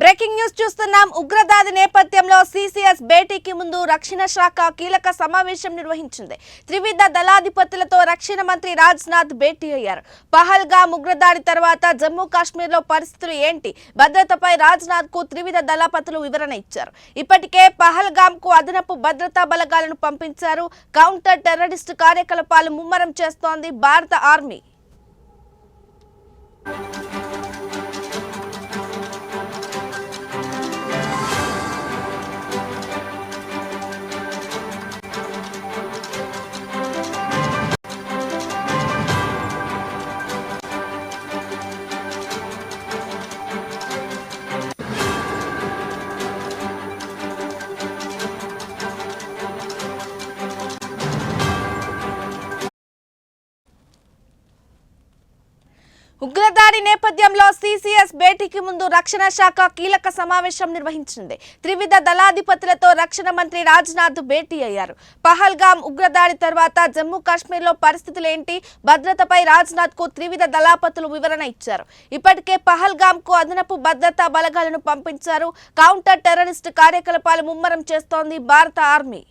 Breaking news చూస్తున్నాం. ఉగ్రదాడి నేపథ్యంలో సిసిఎస్ భేటీకి ముందు రక్షణ శాఖ కీలక సమావేశం నిర్వహించింది. త్రివిధ దళాధిపతులతో రక్షణ మంత్రి రాజ్నాథ్ భేటీ అయ్యారు. పహల్గామ్ ఉగ్రదాడి తర్వాత జమ్మూ కాశ్మీర్లో పరిస్థితులు ఏంటి? భద్రతపై రాజ్నాథ్ కు త్రివిధ దళాధిపతులు వివరణ ఇచ్చారు. ఇప్పటికే పహల్గామ్ కు అదనపు భద్రతా బలగాలను పంపించారు. కౌంటర్ టెర్రరిస్ట్ కార్యకలాపాలు ముమ్మరం చేస్తోంది భారత ఆర్మీ. ఉగ్రదాడి నేపథ్యంలో సిసిఎస్ భేటీకి ముందు రక్షణ శాఖ కీలక సమావేశం నిర్వహించింది. త్రివిధ దళాధిపతులతో రక్షణ మంత్రి రాజ్నాథ్ భేటీ అయ్యారు. పహల్గామ్ ఉగ్రదాడి తర్వాత జమ్మూ కాశ్మీర్లో పరిస్థితులు ఏంటి? భద్రతపై రాజ్నాథ్ కు త్రివిధ దళాధిపతులు వివరణ ఇచ్చారు. ఇప్పటికే పహల్గామ్ కు అదనపు భద్రతా బలగాలను పంపించారు. కౌంటర్ టెర్రరిస్ట్ కార్యకలాపాలు ముమ్మరం చేస్తోంది భారత ఆర్మీ.